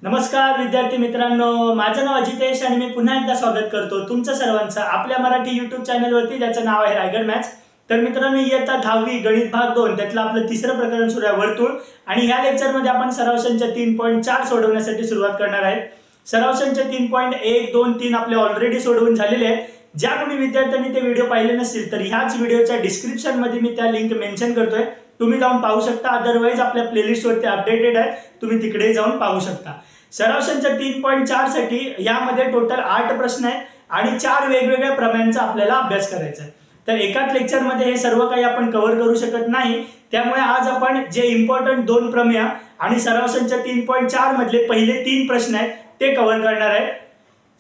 नमस्कार विद्यार्थी मित्रांनो, माझं नाव अजितेश आणि मी पुन्हा एकदा स्वागत करतो तुमचं सर्वांचं आपल्या मराठी YouTube चॅनलवरती, ज्याचं नाव आहे रायगड मॅथ्स। तर मित्रांनो, इयत्ता 10वी गणित भाग 2 त्यातलं आपलं तिसरं प्रकरण सुरू आहे वर्तुळ। आणि या लेक्चर मध्ये आपण सराव संच 3.4 सोडवण्यासाठी सुरुवात करणार आहे। सराव संच 3.1, 2, 3 आपले ऑलरेडी सोडवून झालेले आहेत। ज्या कोणी विद्यार्थ्यांनी ते व्हिडिओ पाहिले नसतील तर ह्याच व्हिडिओच्या डिस्क्रिप्शन मध्ये मी त्या लिंक मेन्शन करतोय, तुम्ही जाऊन पाहू शकता। अदरवाइज आपल्या प्लेलिस्ट वरती अपडेटेड आहे, तुम्ही तिकडे जाऊन पाहू शकता। सराव संच 3.4 साठी यामध्ये टोटल 8 प्रश्न आहेत आणि 4 वेगवेगळ्या प्रमेयांचा आपल्याला अभ्यास करायचा आहे। तर एकाच लेक्चर मध्ये हे सर्व काही आपण कव्हर करू शकत नाही, त्यामुळे आज आपण जे इम्पॉर्टंट 2 प्रमेय आणि सराव संच 3.4 मधले पहिले 3 प्रश्न आहेत ते कव्हर करणार आहे।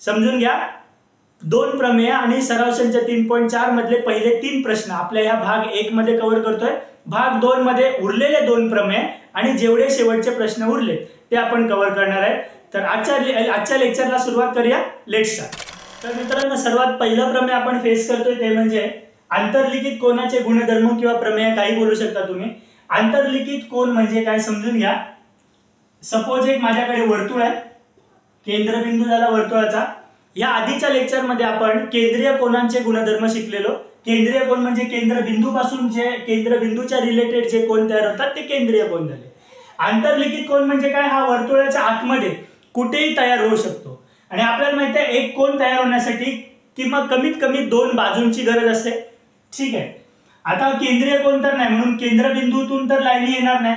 समजून घ्या, 2 प्रमेय आणि सराव संच 3.4 मधले पहिले 3 प्रश्न आपल्या ह्या भाग 1 मध्ये कव्हर करतोय। भाग 2 मध्ये उरलेले 2 प्रमेय आणि जेवढे शेवटचे प्रश्न उरले ते आपण कव्हर करणार आहे। तर आजच्या लेक्चरला सुरुवात करूया, लेट्स स्टार्ट। तर मित्रांनो, सर्वात पहिलं प्रमेय आपण फेस करतोय ते म्हणजे आंतरलिखित कोनाचे गुणधर्म किंवा प्रमेय काही बोलू शकता तुम्ही। आंतरलिखित कोन म्हणजे काय समजून घ्या। सपोज एक माझ्याकडे वर्तुळ आहे, केंद्रबिंदू झाला वर्तुळाचा। या आधीच्या लेक्चर मध्ये आपण केंद्रीय कोनांचे गुणधर्म शिकलेलो। केंद्रीय कोन म्हणजे केंद्रबिंदू पासून जे केंद्रबिंदूच्या रिलेटेड जे कोन तयार होतात ते केंद्रीय कोन झाले। आंतरलिखित कोन म्हणजे काय, हा वर्तुळाच्या आतमध्ये कुठेही तयार होऊ शकतो। आणि आपल्याला माहिती आहे एक कोन तयार होण्यासाठी किंवा कमीत कमी 2 बाजूंची गरज असते, ठीक आहे। आता केंद्रीय कोन तर नाही, म्हणून केंद्रबिंदूतून तर लाईनी येणार नाही।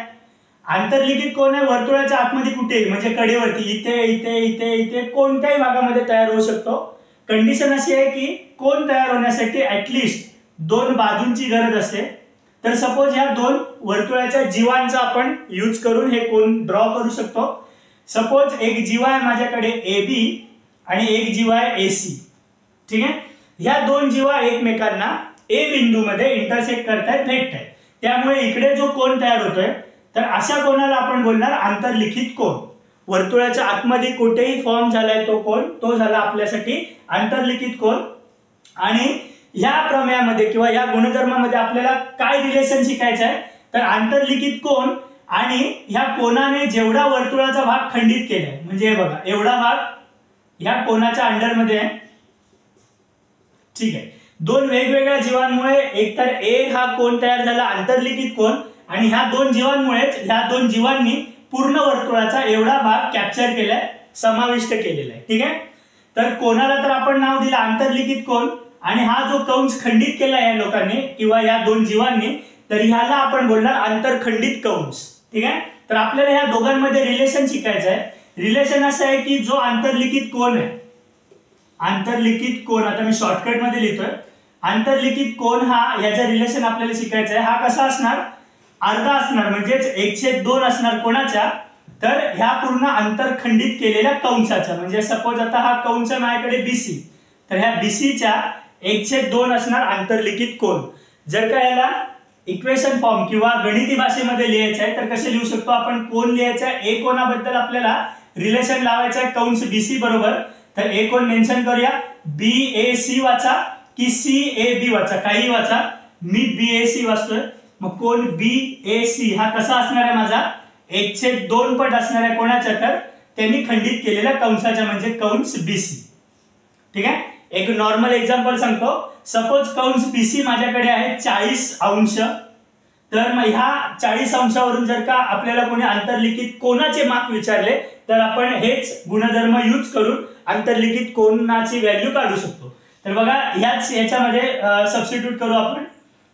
आंतरलिखित कोन आहे वर्तुळाच्या आतमध्ये कुठेही, म्हणजे कडेवरती इथे इथे इथे इथे कोणत्याही भागामध्ये तयार होऊ शकतो। कंडिशन अशी आहे की कोन तयार होण्यासाठी ऍटलीस्ट 2 बाजूंची गरज असते। तर सपोज ह्या 2 वर्तुळाच्या जीवांचा आपण यूज करून हे कोन ड्रॉ करू शकतो। सपोज एक जीवा आहे माझ्याकडे AB आणि एक जीवा आहे AC, ठीक आहे। ह्या 2 जीवा एकमेकांना A बिंदू मध्ये इंटरसेक्ट करतायत, भेटतायत, त्यामुळे इकडे जो कोन तयार होतोय तर अशा कोनाला आपण बोलणार आंतरलिखित कोन। वर्तुळाच्या आतमध्ये कुठेही फॉर्म झालाय तो कोन, तो झाला आपल्यासाठी आंतरलिखित कोन। आणि या प्रमेयामध्ये किंवा या गुणधर्मामध्ये आपल्याला काय रिलेशन शिकायचं आहे, तर आंतरलिखित कोन आणि ह्या कोनाने जेवढा वर्तुळाचा भाग खंडित केलाय, म्हणजे हे बघा एवढा भाग ह्या कोनाच्या अंडर मध्ये आहे, ठीक आहे। 2 वेगवेगळ्या जीवांमुळे एकतर A हा कोन तयार झाला आंतरलिखित कोन, आणि ह्या 2 जीवांमुळेच ह्या 2 जीवांनी पूर्ण वर्तुळाचा एवढा भाग कॅप्चर केलाय, समाविष्ट केलेला आहे, ठीक आहे। तर कोनाला तर आपण नाव दिलं आंतरलिखित कोन, आणि हा जो कंस खंडित केला या लोकांनी किंवा या 2 जीवांनी, तर ह्याला आपण बोलणार आंतरखंडित कंस, ठीक आहे। तर आपल्याला ह्या दोघांमध्ये रिलेशन शिकायचं आहे। रिलेशन असं आहे की जो आंतरलिखित कोन आहे, आंतरलिखित कोन, आता मी शॉर्टकट मध्ये लिहितोय, आंतरलिखित कोन हा याचं रिलेशन आपल्याला शिकायचं आहे। हा कसा असणार, अर्धा असणार, म्हणजेच 1/2 असणार कोणाच्या, तर ह्या पूर्ण आंतरखंडित केलेल्या कंसाचा। म्हणजे सपोज आता हा कंस माझ्याकडे BC, तर ह्या BC च्या 1/2 असणार आंतरलिखित कोन। जर का याला इक्वेशन फॉर्म किंवा गणिती भाषेमध्ये लिहायचं आहे तर कसे लिहू शकतो आपण, कोन लिहायचा आहे, A कोनाबद्दल आपल्याला रिलेशन लावायचं आहे कंस BC बरोबर। तर A कोन मेन्शन करूया, BAC वाचा की CAB वाचा, काही वाचा, मी BAC वाचतोय। मग कोन BAC हा कसा असणार आहे माझा, 1/2 पट असणार आहे कोणाच्या, तर त्यांनी खंडित केलेल्या कंसाच्या, म्हणजे कंस BC, ठीक आहे। एक नॉर्मल एक्झाम्पल सांगतो। सपोज कंस BC माझ्याकडे आहे 40 अंश, तर मग ह्या 40 अंशावरून जर का आपल्याला कोणी आंतरलिखित कोनाचे माप विचारले तर आपण हेच गुणधर्म यूज करून आंतरलिखित कोनाची व्हॅल्यू काढू शकतो। तर बघा याच्यामध्ये सबस्टिट्यूट करू आपण।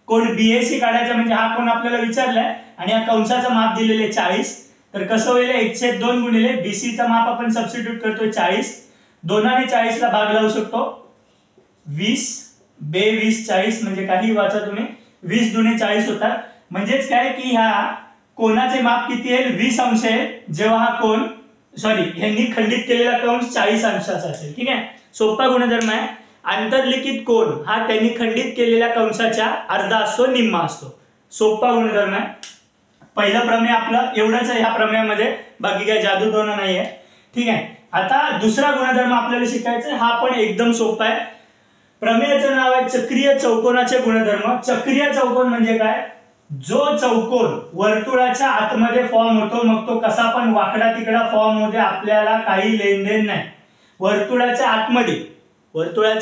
कोन BAC काढायचा, म्हणजे हा कोन आपल्याला विचारलाय आणि या कंसाचं माप दिलेले 40, तर कसं होईल 1/2 गुणिले BC चा माप आपण सबस्टिट्यूट करतोय 40, 2 ने 40 ला भाग लावू शकतो, 20 20 40, म्हणजे काही वाचा तुम्ही, 20 दुणे 40 होतात। म्हणजेच काय की ह्या कोनाचे माप किती आहे, 20 अंश आहे, जेव्हा हा कोन ह्यांनी खंडित केलेला कंस 40 अंशाचा असेल, ठीक आहे। सोपा गुणधर्म आहे। आंतरलिखित कोन हा त्यांनी खंडित केलेल्या कंसाच्या अर्धा असतो, निम्मा असतो, सोपा गुणधर्म आहे। पहिलं प्रमेय आपलं एवढंच आहे ह्या प्रमेयामध्ये, बाकी काही जादूटोना नाहीये, ठीक आहे। आता दुसरा गुणधर्म आपल्याला शिकायचा आहे, हा पण एकदम सोपा आहे। प्रमेयाचं नाव आहे चक्रीय चौकोनाचे गुणधर्म। चक्रीय चौकोन म्हणजे काय, जो चौकोन वर्तुळाच्या आतमध्ये फॉर्म होतो, मग तो कसा पण वाकडा तिकडा फॉर्म होते, आपल्याला काही लेनदेन नाही. वर्तुळाच्या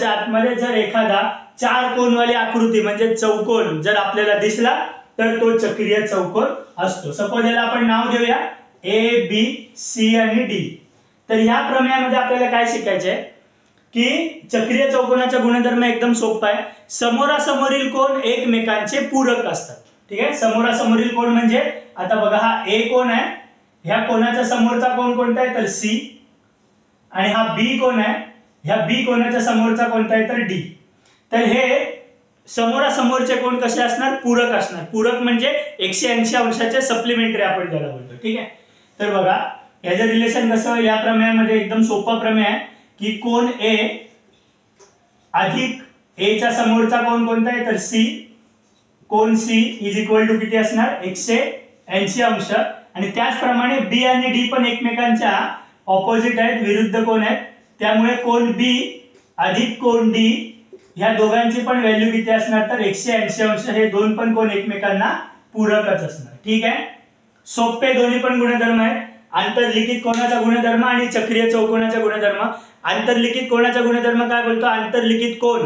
आतमध्ये जर एखादा चार कोनवाली आकृती म्हणजे चौकोन जर आपल्याला दिसला तर तो चक्रीय चौकोन असतो. सपोज याला आपण नाव देऊया ABC आणि D. तर ह्या प्रमेयामध्ये आपल्याला काय शिकायचे आहे की चक्रीय चौकोनाचा गुणधर्म एकदम सोपा आहे. समोरासमोरील कोन एकमेकांचे पूरक असतात. ठीक आहे, समोरासमोरील कोन म्हणजे आता बघा हा A कोन आहे, ह्या कोनाचा समोरचा कोन कोणता आहे तर C, आणि हा B कोन आहे, ह्या B कोनाच्या समोरचा कोणता आहे तर D. तर हे समोरासमोरचे कोन कसे असणार पूरक असणार. पूरक म्हणजे 180 अंशाचे सप्लिमेंटरी आपण त्याला बोलतो. ठीक आहे, तर बघा याचं रिलेशन कसं या प्रमेयामध्ये एकदम सोपा प्रमेय आहे की कोन A अधिक A च्या समोरचा कोन कोणता आहे तर C, कोन C इज इक्वल टू किती असणार 180 अंश. आणि त्याचप्रमाणे B आणि D पण एकमेकांच्या ऑपोजिट आहेत, विरुद्ध कोन आहेत. त्यामुळे कोन B अधिक कोन D ह्या दोघांची पण व्हॅल्यू किती असणार तर 180 अंश. हे दोन पण कोन एकमेकांना पूरकच असणार. ठीक आहे, सोपे दोन्ही पण गुणधर्म आहेत. आंतरलिखित कोनाचा गुणधर्म आणि चक्रीय चौकोनाचा गुणधर्म. आंतरलिखित कोनाचा गुणधर्म काय बोलतो, आंतरलिखित कोन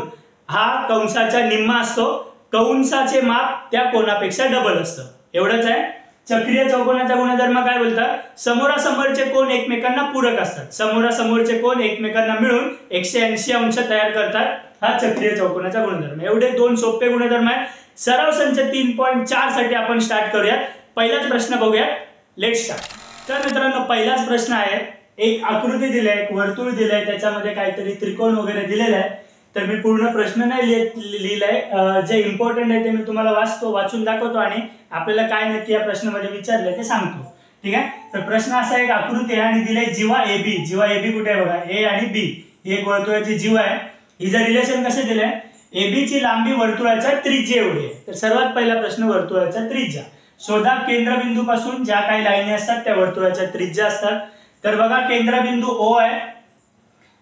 हा कंसाच्या निम्मा असतो, कंसाचे माप त्या कोनापेक्षा डबल असतं, एवढंच आहे. चक्रीय चौकोनाचा गुणधर्म काय बोलतात, समोरासमोरचे कोन एकमेकांना पूरक असतात. समोरासमोरचे कोन एकमेकांना मिळून 180 अंश तयार करतात, हा चक्रीय चौकोनाचा गुणधर्म. एवढे दोन सोपे गुणधर्म आहेत. सराव संच 3.4 साठी आपण स्टार्ट करूयात. पहिलाच प्रश्न बघूयात, लेट्स स्टार्ट. तर मित्रांनो पहिलाच प्रश्न आहे, एक आकृती दिली आहे, एक वर्तुळ दिलंय, त्याच्यामध्ये काहीतरी त्रिकोण वगैरे दिलेला आहे. तर मी पूर्ण प्रश्न नाही लिहिलाय, जे इम्पॉर्टंट आहे ते मी तुम्हाला वाचून दाखवतो आणि आपल्याला काय नक्की या प्रश्नामध्ये विचारलंय ते सांगतो. ठीक आहे, तर प्रश्न असा एक आकृती आहे आणि दिलाय जीवा AB. जीवा AB कुठे आहे बघा, A आणि B ही एक वर्तुळाची जीवा आहे. हिचं रिलेशन कसे दिलंय, AB ची लांबी वर्तुळाच्या त्रिज्या एवढी आहे. तर सर्वात पहिला प्रश्न वर्तुळाच्या त्रिज्या शोधा. केंद्रबिंदू पासून ज्या काही लाईनी असतात त्या वर्तुळाच्या त्रिज्या असतात. तर बघा केंद्रबिंदू O आहे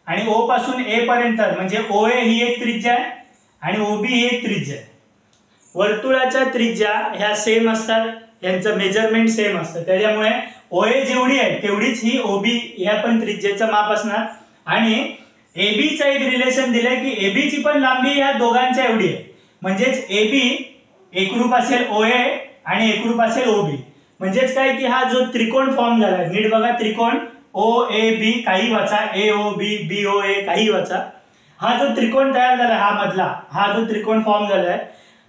आणि O पासून A पर्यंत म्हणजे OA ही एक त्रिज्या आहे आणि OB ही एक त्रिज्या आहे. वर्तुळाच्या त्रिज्या ह्या सेम असतात, यांचं मेजरमेंट सेम असतं. त्याच्यामुळे OA जेवढी आहे तेवढीच ही OB ह्या पण त्रिज्येचं माप असणार. आणि AB चं एक रिलेशन दिलंय की AB ची पण लांबी ह्या दोघांच्या एवढी आहे, म्हणजेच AB एकरूप असेल OA आणि एकरूप असेल OB. म्हणजेच काय की हा जो त्रिकोण फॉर्म झाला, नीट बघा, त्रिकोण OAB काही वाचा, AOB BOA काही वाचा. हा जो त्रिकोण तयार झाला, हा मधला हा जो त्रिकोण फॉर्म झालाय,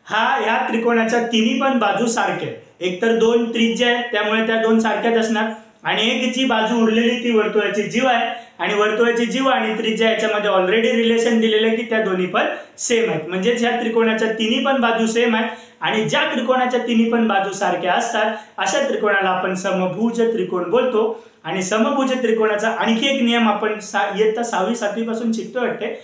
हा ह्या त्रिकोणाच्या तिन्ही पण बाजू सारख्या आहेत. एकतर दोन त्रिज्या आहेत त्यामुळे त्या दोन सारख्याच असणार, आणि एक जी बाजू उरलेली ती वर्तुळाची जीवा आहे, आणि वर्तुळाची जीवा आणि त्रिज्या याच्यामध्ये ऑलरेडी रिलेशन दिलेलं की त्या दोन्ही पण सेम आहेत. म्हणजेच ह्या त्रिकोणाच्या तिन्ही पण बाजू सेम आहेत, आणि ज्या त्रिकोणाच्या तिन्ही पण बाजू सारख्या असतात अशा त्रिकोणाला आपण समभुज त्रिकोण बोलतो. आणि समभुज त्रिकोणाचा आणखी एक नियम आपण इयत्ता 6वी 7वी पासून शिकतो वाटते.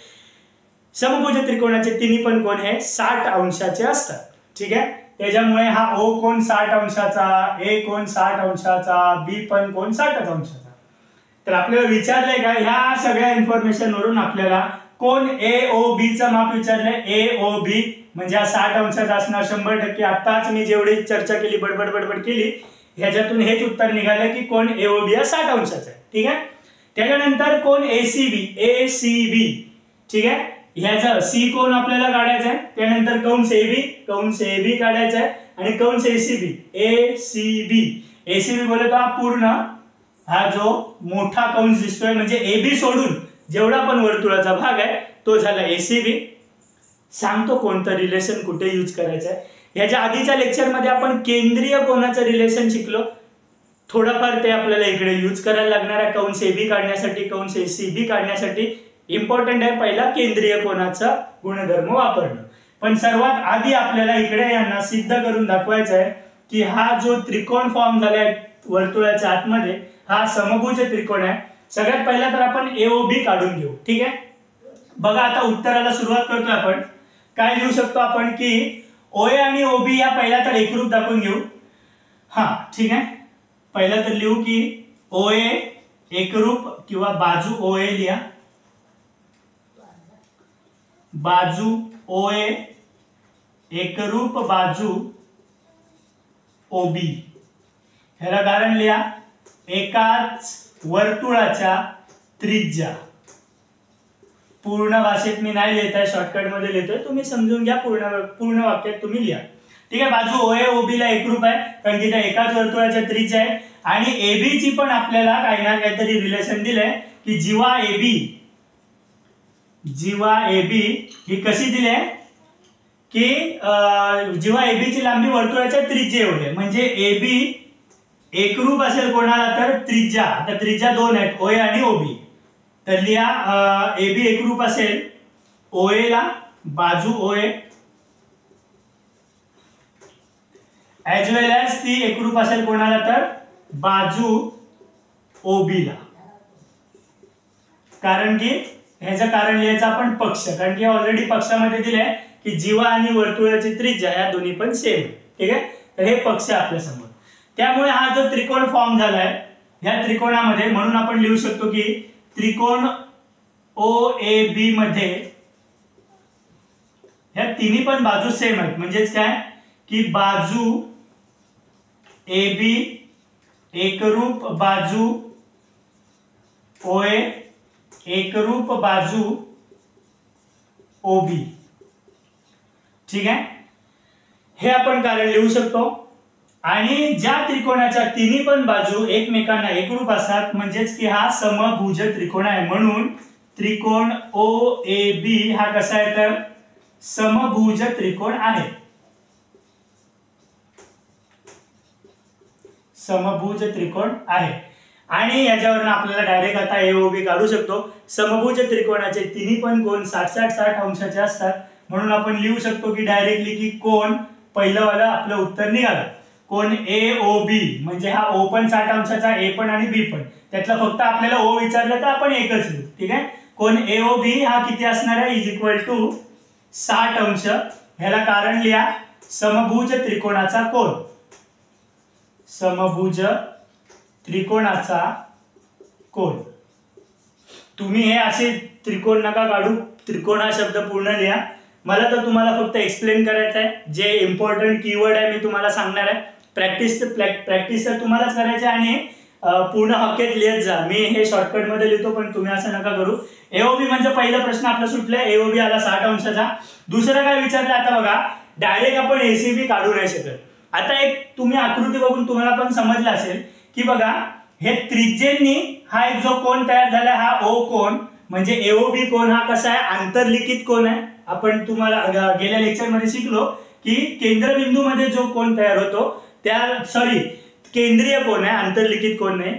समभुज त्रिकोणाचे तिन्ही पण कोन हे 60 अंशाचे असतात. ठीक आहे, त्याच्यामुळे हा O कोन 60 अंशाचा, A कोन 60 अंशाचा, B पण कोन 60 अंशाचा. तर आपल्याला विचारलंय का ह्या सगळ्या इन्फॉर्मेशन वरून आपल्याला कोन AOB चं माप विचारलंय. AOB म्हणजे हा 60 अंशाचा असणार 100%. आताच मी जेवढी चर्चा केली, बडबड केली, ह्याच्यातून हेच उत्तर निघालं की कोन AOB हा 60 अंशाचा आहे. ठीक आहे, त्याच्यानंतर कोन ACB. ठीक आहे, ह्याचा C कोन आपल्याला काढायचा आहे. त्यानंतर कंस AB काढायचा आहे, आणि कंस ACB. ACB बोलतो हा पूर्ण हा जो मोठा कंस दिसतोय, म्हणजे AB सोडून जेवढा पण वर्तुळाचा भाग आहे तो झाला ACB. सांगतो कोणतं रिलेशन कुठे यूज करायचं आहे. ह्याच्या आधीच्या लेक्चरमध्ये आपण केंद्रीय कोनाचं रिलेशन शिकलो, थोडंफार ते आपल्याला इकडे यूज करायला लागणार आहे. कंस AB काढण्यासाठी, कंस ACB काढण्यासाठी इम्पॉर्टंट आहे पहिला केंद्रीय कोनाचा गुणधर्म वापरणं. पण सर्वात आधी आपल्याला इकडे यांना सिद्ध करून दाखवायचं आहे की हा जो त्रिकोण फॉर्म झालाय वर्तुळाच्या आतमध्ये हा समभुज त्रिकोण आहे. सगळ्यात पहिला तर आपण AOB काढून घेऊ. ठीक आहे, बघा आता उत्तराला सुरुवात करतोय आपण. काय लिहू शकतो आपण की OA आणि OB या पहिला तर एकरूप दाखवून घेऊ. हा ठीक आहे, पहिला तर लिहू की OA एकरूप किंवा बाजू OA लिहा, बाजू OA एकरूप बाजू ओबी. ह्याला कारण लिहा, एकाच वर्तुळाच्या त्रिज्या. पूर्ण भाषेत मी नाही लिहित आहे, शॉर्टकट मध्ये लिहितोय, तुम्ही समजून घ्या, पूर्ण वाक्यात तुम्ही लिहा. ठीक आहे. बाजू ओए ओबी ला एकरूप आहे कारण की त्या एकाच वर्तुळाच्या त्रिज्या आहे. आणि एबी ची पण आपल्याला काही ना काहीतरी रिलेशन दिलंय की जीवा एबी ही कशी दिली आहे की जीवा एबी ची लांबी वर्तुळाच्या त्रिज्या एवढी आहे. म्हणजे एबी एकरूप असेल कोणाला तर त्रिज्या, आता त्रिज्या दोन आहेत, ओए आणि ओबी. तर लिहा एबी एकरूप असेल ओए ला, बाजू ओए, ऍज वेल ऍज ती एकरूप असेल कोणाला तर बाजू ओबी ला. कारण की ह्याचं कारण लिहायचं आपण पक्ष, कारण की ऑलरेडी पक्षामध्ये दिलंय की जीवा आणि वर्तुळाची त्रिज्या या दोन्ही पण सेम. ठीक आहे. तर हे पक्ष आपल्या समोर. त्यामुळे हा जो त्रिकोण फॉर्म झालाय ह्या त्रिकोणामध्ये, म्हणून आपण लिहू शकतो की त्रिकोण ओ ए बी मध्ये ह्या तिन्ही पण बाजू सेम आहेत. म्हणजेच काय की बाजू ए बी एकरूप बाजू ओए एकरूप बाजू ओबी. ठीक आहे. हे आपण कारण लिहू शकतो. आणि ज्या त्रिकोणाच्या तिन्ही पण बाजू एकमेकांना एकरूप असतात म्हणजेच की हा समभुज त्रिकोण आहे. म्हणून त्रिकोण ओ ए बी हा कसा आहे तर समभुज त्रिकोण आहे. समभुज त्रिकोण आहे. आणि याच्यावरून आपल्याला डायरेक्ट आता एओबी काढू शकतो. समभुज त्रिकोणाचे तिन्ही पण कोन 60-60 अंशाचे असतात. म्हणून आपण लिहू शकतो की डायरेक्टली की कोन पहिलं वाला आपलं उत्तर निघालं. कोन ए ओ बी म्हणजे हा ओ पण 60 अंशाचा, ए पण आणि बी पण. त्यातला फक्त आपल्याला ओ विचारलं तर आपण एकच लिहू. ठीक आहे. कोन ए ओ बी हा किती असणार आहे इज इक्वल टू 60 अंश. ह्याला कारण लिहा समभुज त्रिकोणाचा कोन. समभुज त्रिकोणाचा कोन. तुम्ही हे असे त्रिकोण नका काढू, त्रिकोण हा शब्द पूर्ण लिहा. मला तर तुम्हाला फक्त एक्सप्लेन करायचं आहे. जे इम्पॉर्टंट कीवर्ड आहे मी तुम्हाला सांगणार आहे. प्रॅक्टिस तर तुम्हालाच करायची आणि पूर्ण हक्केत लिहित जा. मी हे शॉर्टकट मध्ये लिहितो पण तुम्ही असं नका करू. एओबी म्हणजे पहिला प्रश्न आपला सुटलाय, एओबी आला 60 अंशाचा. दुसरं काय विचारलं आता बघा, डायरेक्ट आपण एसीबी काढू नाही शकत. आता एक तुम्ही आकृती बघून तुम्हाला पण समजलं असेल की बघा हे त्रिज्येनी हा एक जो कोन तयार झाला हा ओ कोन म्हणजे एओबी कोन हा कसा आहे आंतरलिखित कोन आहे. आपण तुम्हाला गेल्या लेक्चर मध्ये शिकलो की केंद्रबिंदू मध्ये जो कोन तयार होतो त्या केंद्रीय कोन आहे, आंतरलिखित कोन नाही.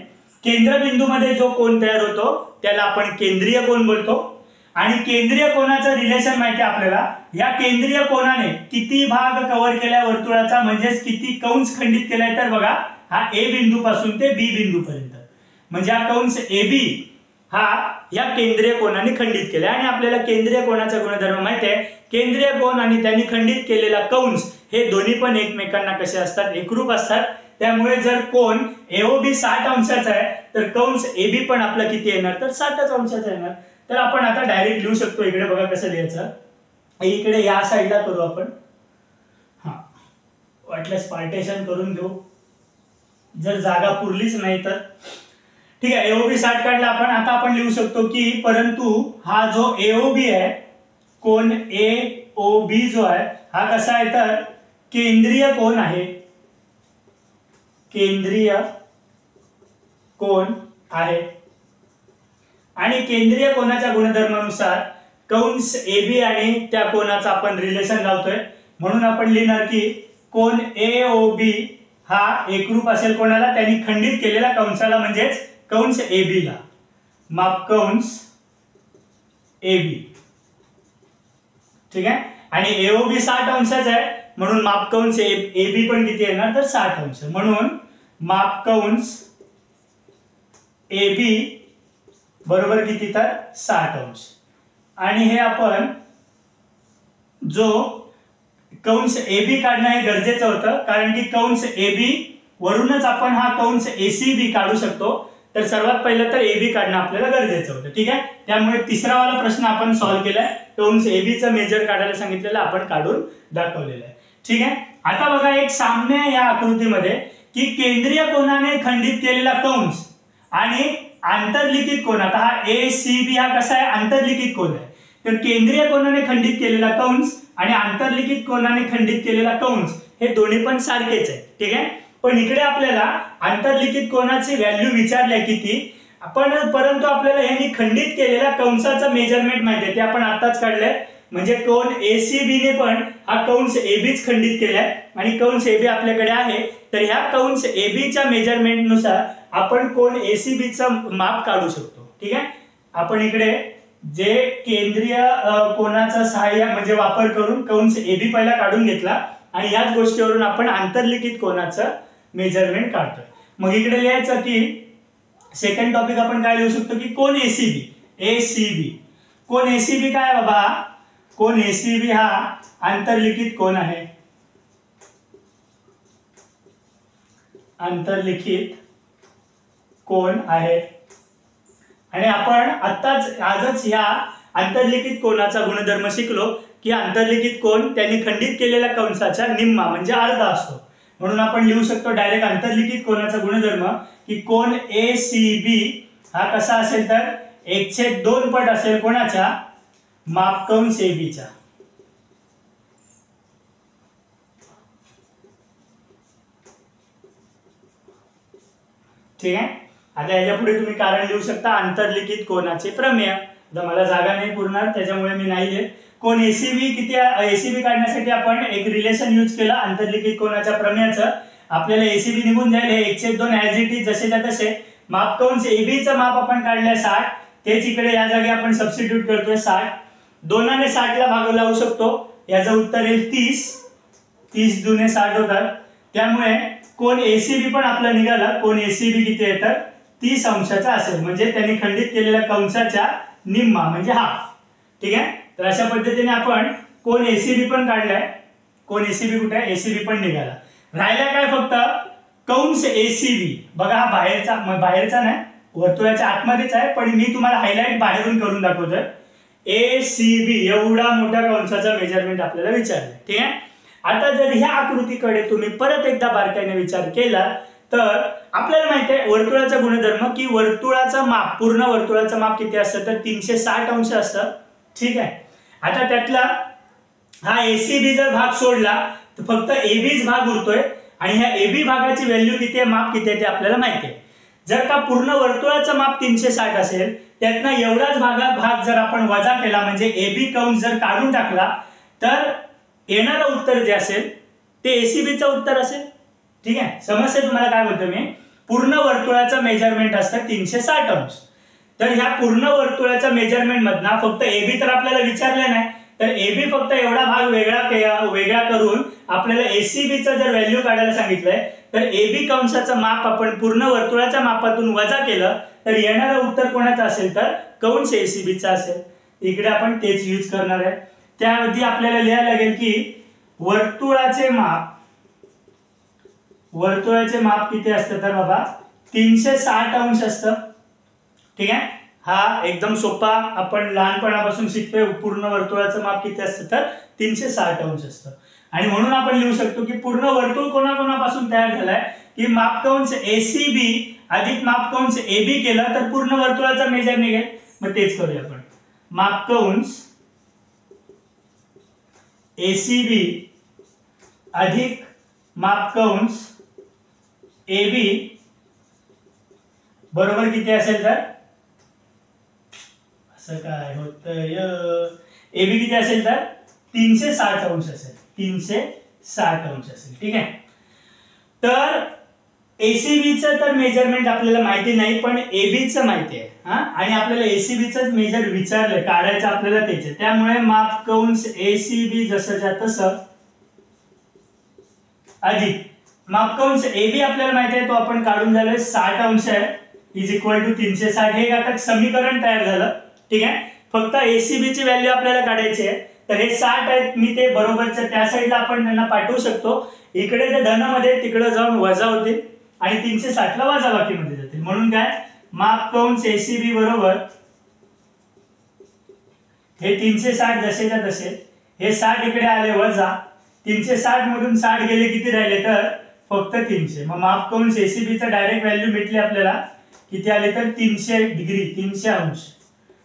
केंद्रबिंदू मध्ये जो कोन तयार होतो त्याला आपण केंद्रीय कोन बोलतो. आणि केंद्रीय कोनाचं रिलेशन माहिती आपल्याला, या केंद्रीय कोनाने किती भाग कव्हर केलाय वर्तुळाचा म्हणजेच किती कंस खंडित केलाय तर बघा हा ए बिंदू पासून ते बी बिंदू पर्यंत. म्हणजे हा कंस एबी हा या केंद्रीय कोनाने खंडित केलाय. आणि आपल्याला केंद्रीय कोनाचा गुणधर्म माहिती आहे, केंद्रीय कोन आणि त्यांनी खंडित केलेला कंस हे दोन्ही पण एकमेकांना कसे असतात एकरूप असतात. त्यामुळे जर कोन एओबी 60 अंशाचा आहे तर कंस एबी पण आपला किती येणार तर 60 अंशाचा येणार. तर आपण आता डायरेक्ट लिहू शकतो. इकडे बघा कसं लिहायचं, इकडे या साईडला करू आपण. हा वाटल्यास पार्टेशन करून घेऊ जर जागा पुरलीच नाही तर. ठीक आहे. एओबी 60 काढला आपण. आता आपण लिहू शकतो की परंतु हा जो एओबी आहे कोन एओबी जो आहे हा कसा आहे तर केंद्रीय कोन आहे. केंद्रीय कोन आहे. आणि केंद्रीय कोनाच्या गुणधर्मानुसार कंस एबी आणि त्या कोनाचा आपण रिलेशन लावतोय. म्हणून आपण लिहिणार की कोन एओबी हा एकरूप असेल कोणाला त्यांनी खंडित केलेला कंसाला म्हणजेच कंस एबी ला. माप कंस एबी. ठीक आहे. आणि एओबी 60 अंशाचा आहे म्हणून माप कंस एबी पण किती येणार तर 60 अंश. म्हणून माप कंस एबी बरोबर किती तर 60 अंश. आणि हे आपण जो कंस एबी काढणं हे गरजेचं होतं कारण की कंस एबी वरूनच आपण हा कंस एसीबी काढू शकतो. तर सर्वात पहिलं तर एबी काढणं आपल्याला गरजेचं होतं. ठीक आहे. त्यामुळे तिसरा वाला प्रश्न आपण सॉल्व्ह केलाय. कंस एबीचं मेजर काढायला सांगितलेलं आपण काढून दाखवलेलं आहे. ठीक आहे. आता बघा एक साम्य आहे या आकृतीमध्ये की केंद्रीय कोनाने खंडित केलेला कंस आणि आंतरलिखित कोन, आता हा ACB हा कसा आहे, आंतरलिखित कोन आहे. तर केंद्रीय कोनाने खंडित केलेला कंस आणि आंतरलिखित कोनाने खंडित केलेला कंस हे दोन्ही पण सारखेच आहे. ठीक आहे. पण इकडे आपल्याला आंतरलिखित कोनाची व्हॅल्यू विचारल्या किती, परंतु आपल्याला यांनी खंडित केलेल्या कंसाचं मेजरमेंट माहिती आहे, ते आपण आताच काढलंय. म्हणजे कोन ACB ने पण हा कंस ABच खंडित केलाय आणि कंस AB आपल्याकडे आहे. तर ह्या कंस AB च्या मेजरमेंट नुसार आपण कोन ACB चं माप काढू शकतो. ठीक आहे. आपण इकडे जे केंद्रीय कोनाचा सहाय्य म्हणजे वापर करून कंस AB पहिला काढून घेतला आणि याच गोष्टीवरून आपण आंतरलिखित कोनाचं मेजरमेंट काढतोय. मग इकडे लिहायचं की सेकंड टॉपिक आपण काय लिहू शकतो की कोन ACB. कोन ACB काय बाबा, कोन ACB हा आंतरलिखित कोन आहे. आंतरलिखित कोन आहे आणि आपण आजच या आंतरलिखित कोनाचा गुणधर्म शिकलो की आंतरलिखित कोन त्यांनी खंडित केलेल्या कंसाच्या निम्मा म्हणजे अर्धा असतो. म्हणून आपण लिहू शकतो डायरेक्ट आंतरलिखित कोनाचा गुणधर्म की कोन ACB हा कसा असेल तर 1/2 पट असेल कोणाच्या, मापकंस AB चा. ठीक आहे. आता याच्या पुढे तुम्ही कारण लिहू शकता आंतरलिखित कोनाचे प्रमेय. आता मला जागा नाही पुरणार त्याच्यामुळे मी नाही लिहित. कोन ACB किती, ACB काढण्यासाठी आपण एक रिलेशन यूज केला आंतरलिखित कोनाच्या प्रमेयाचं. आपल्याला ACB निघून जाईल, हे 1/2 ॲज इट इज जसेच्या तसे. मापकंस AB चं माप आपण काढलंय 60, तेच इकडे या जागी आपण सबस्टिट्यूट करतोय 60. 2 ने 60 ला भाग लावू शकतो, याचं उत्तर येईल 30. 30 दुने 60 होतात. त्यामुळे कोन ACB पण आपला निघाला. कोन ACB किती आहे तर 30 अंशाचा असेल, म्हणजे त्यांनी खंडित केलेल्या कंसाच्या निम्मा म्हणजे हाफ. ठीक आहे. तर अशा पद्धतीने आपण कोन ACB पण काढलाय. कोन ACB कुठे आहे, ACB पण निघाला. राहिला काय फक्त कंस ACB. बघा हा बाहेरचा नाही, वर्तुळाच्या आतमध्येच आहे, पण मी तुम्हाला हायलाइट बाहेरून करून दाखवतोय. ACB एवढा मोठ्या कंसाचा मेजरमेंट आपल्याला विचारलंय. ठीक आहे. आता जर ह्या आकृतीकडे तुम्ही परत एकदा बारकाईने विचार केला तर आपल्याला माहिती आहे वर्तुळाचा गुणधर्म की वर्तुळाचं माप, पूर्ण वर्तुळाचं माप किती असतं तर 360 अंश असतं. ठीक आहे. आता त्यातला हा ACB जर भाग सोडला तर फक्त ABच भाग उरतोय आणि ह्या AB भागाची व्हॅल्यू किती आहे, माप किती आहे ते आपल्याला माहिती आहे. जर का पूर्ण वर्तुळाचं माप 360 असेल, त्यातनं एवढाच भाग जर आपण वजा केला म्हणजे AB कंस जर काढून टाकला तर येणारं उत्तर जे असेल ते ACB चं उत्तर असेल. ठीक आहे. समस्या तुम्हाला काय बोलतो मी, पूर्ण वर्तुळाचं मेजरमेंट असतं 360 अंश. तर ह्या पूर्ण वर्तुळाच्या मेजरमेंट मधना फक्त AB तर आपल्याला विचारले नाही, तर AB फक्त एवढा भाग वेगळा करून आपल्याला ACB चं जर व्हॅल्यू काढायला सांगितलंय तर AB कंसाचं माप आपण पूर्ण वर्तुळाच्या मापातून वजा केलं तर येणारं उत्तर कोणाचं असेल तर कंस ACB चा असेल. इकडे आपण तेच यूज करणार आहे. त्याआधी आपल्याला लिहायला लागेल की वर्तुळाचे माप किती असतं तर बाबा 360 अंश असतं. ठीक आहे. हा एकदम सोपा, आपण लहानपणापासून शिकतोय. पूर्ण वर्तुळाचं माप किती असतं तर 360 अंश असतं. आणि म्हणून आपण लिहू शकतो की पूर्ण वर्तुळ कोणाकोणापासून तयार झालाय की मापकंस ACB अधिक मापकंस AB केलं तर पूर्ण वर्तुळाचा मेजर निघेल. मग तेच करूया आपण. मापकंस ACB अधिक मापकंस AB बरोबर किती असेल तर, असं काय होतंय, AB किती असेल तर 360 अंश असेल. 360 अंश असेल. ठीक आहे. तर ACB चं तर मेजरमेंट आपल्याला माहिती नाही, पण AB चं माहिती आहे. आणि आपल्याला ACB चं मेजर विचारलंय, काढायचं आपल्याला त्याचे. त्यामुळे मापकंस ACB जसंच्या तसं अधिक मापकंस AB आपल्याला माहिती आहे, तो आपण काढून झालोय 60 अंश आहे इज इक्वल टू 360. हे आता समीकरण तयार झालं. ठीक आहे. फक्त ACB ची व्हॅल्यू आपल्याला काढायची आहे. तर हे 60 आहेत, मी ते बरोबरच्या त्या साईडला आपण त्यांना पाठवू शकतो. इकडे ते धनमध्ये तिकडे जाऊन वजा होतील आणि 360 ला वजाबाकीमध्ये जातील. म्हणून काय मापकंस ACB बरोबर हे 360 जसेच्या तसे, हे 60 इकडे आले वजा, 360 मधून 60 गेले किती राहिले तर फक्त 300. मग मापकंस एसीबी चा डायरेक्ट व्हॅल्यू भेटली आपल्याला किती आले तर 300 डिग्री 300 अंश.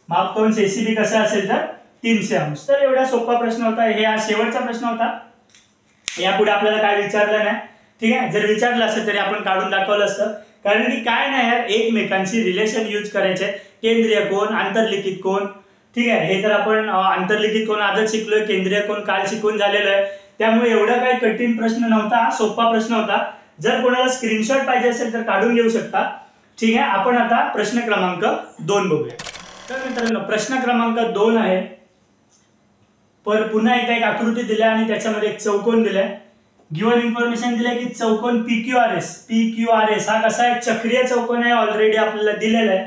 मापकंस एसीबी कसा असेल तर 300 अंश. तर एवढा सोपा प्रश्न होता. हे हा शेवटचा प्रश्न होता. यापुढे आपल्याला काय विचारलं नाही. ठीक आहे, जर विचारलं असतं तरी आपण काढून दाखवलं असतं. कारण की काय नाही यार, एकमेकांशी रिलेशन यूज करायचे. केंद्रीय कोन, आंतरलिखित कोन. ठीक आहे, हे तर आपण आंतरलिखित कोन आजच शिकलोय, केंद्रीय कोन काल शिकून झालेलं आहे. त्यामुळे एवढा काही कठीण प्रश्न नव्हता, सोपा प्रश्न होता. जर कोणाला स्क्रीनशॉट पाहिजे असेल तर काढून घेऊ शकता. ठीक आहे, आपण आता प्रश्न क्रमांक 2 बघूया. तर मित्रांनो प्रश्न क्रमांक 2 आहे. पर पुन्हा एकदा एक आकृती दिली आणि त्याच्यामध्ये एक चौकोन दिलाय. गिवन इन्फॉर्मेशन दिले की चौकोन PQRS हा कसा आहे, चक्रीय चौकोन आहे, ऑलरेडी आपल्याला दिलेला आहे.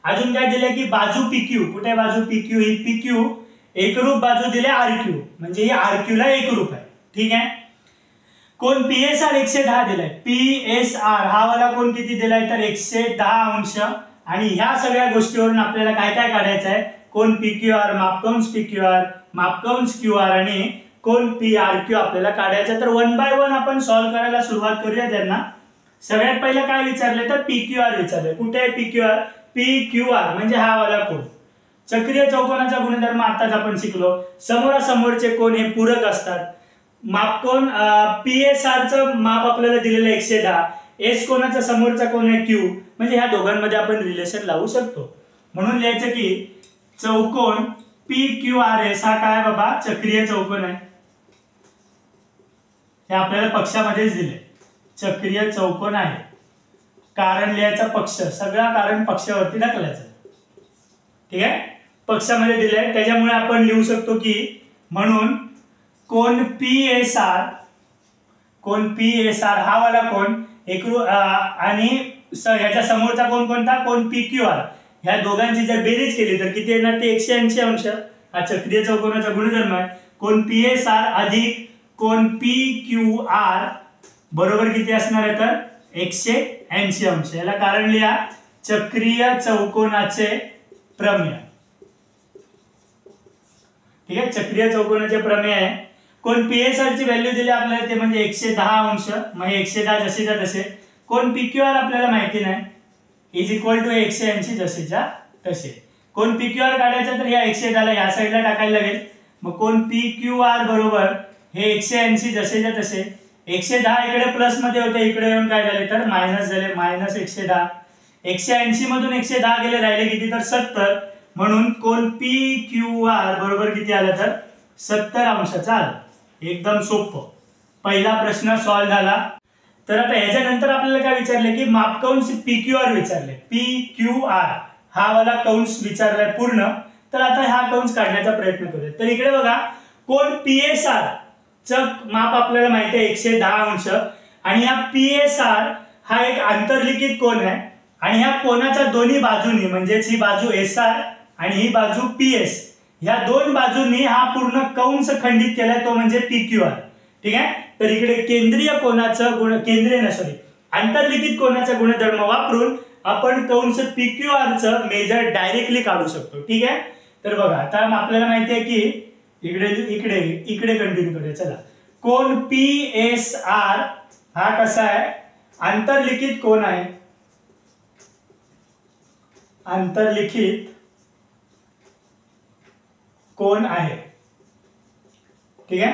अजून काय दिले की बाजू PQ, कुठे बाजू PQ, ही PQ एकरूप बाजू दिले RQ, म्हणजे ही RQ ला एकरूप आहे. ठीक आहे, कोन PSR 110 दिलाय. PSR हा वाला कोन किती दिलाय तर 110 अंश. आणि ह्या सगळ्या गोष्टीवरून आपल्याला काय काय काढायचं आहे, कोन PQR, मापकंस PQR, मापकंस QR आणि कोन PRQ आपल्याला काढायचं. तर 1 बाय 1 आपण सॉल्व्ह करायला सुरुवात करूया. त्यांना सगळ्यात पहिलं काय विचारले तर PQR विचारले. कुठे आहे PQR? PQR म्हणजे हा वाला कोन. चक्रीय चौकोनाचा गुणधर्म आताच आपण शिकलो. समोरासमोरचे कोन हे पूरक असतात. मापकोन PSR चं माप आपल्याला दिलेलं 110. S कोनाचा समोरचा कोन आहे Q, म्हणजे ह्या दोघांमध्ये आपण रिलेशन लावू शकतो. म्हणून लिहायचं की चौकोन PQRS हा काय बाबा चक्रीय चौकोन आहे. हे आपल्याला पक्षामध्येच दिले, चक्रीय चौकोन आहे. कारण लिहायचा पक्ष, सगळा कारण पक्षावरती ढकलायचं. ठीक आहे, पक्षामध्ये दिले त्याच्यामुळे आपण लिहू शकतो की म्हणून कोन PSR हा वाला कोन एकरूप आणि ह्याच्या समोरचा कोन कोणता, कोन PQR. ह्या दोघांची जर बेरीज केली तर किती येणार ते 180 अंश. हा चक्रीय चौकोनाचा गुणधर्म आहे. कोन PSR अधिक कोन PQR बरोबर किती असणार आहे तर 180 अंश. याला कारण लिहा चक्रीय चौकोनाचे प्रमेय. ठीक आहे, चक्रीय चौकोनाचे प्रमेय आहे. कोन PSR ची व्हॅल्यू दिली आपल्याला ते म्हणजे 110 अंश. मग 110 जसेच्या तसे. कोन PQR आपल्याला माहिती नाही, इज इक्वल टू 180 जसेच्या तसे. कोन PQR काढायचा तर या 110 ला या साईडला टाकायला लागेल. मग कोन PQR बरोबर हे 180 जसेच्या तसे. 110 इकडे प्लस मध्ये होते, इकडे येऊन काय झाले तर मायनस झाले, मायनस 110. 180 मधून 110 गेले, राहिले किती तर 70. म्हणून कोन PQR बरोबर किती आलं तर 70 अंशाचा आलं. एकदम सोपं, पहिला प्रश्न सॉल्व्ह झाला. तर आता याच्यानंतर आपल्याला काय विचारले की मापकंस PQR विचारले. PQR हा वाला कंस विचारलाय पूर्ण. तर आता हा कंस काढण्याचा प्रयत्न करूया. तर इकडे बघा कोन PSR च माप आपल्याला माहिती आहे 110 अंश. आणि हा PSR हा एक आंतरलिखित कोन आहे. आणि ह्या कोनाच्या दोन्ही बाजूनी म्हणजेच ही बाजू SR आणि ही बाजू PS, ह्या दोन बाजूंनी हा पूर्ण कंस खंडित केलाय, तो म्हणजे PQR. ठीक आहे, तर इकडे केंद्रीय कोनाचं आंतरलिखित कोनाचा गुणधर्म वापरून आपण कंस PQR चं मेजर डायरेक्टली काढू शकतो. ठीक आहे, तर बघा आता आपल्याला माहिती आहे की इकडे कंटिन्यू करूया. चला, कोन PSR हा कसा आहे, आंतरलिखित कोन आहे. आंतरलिखित कोन आहे. ठीक आहे,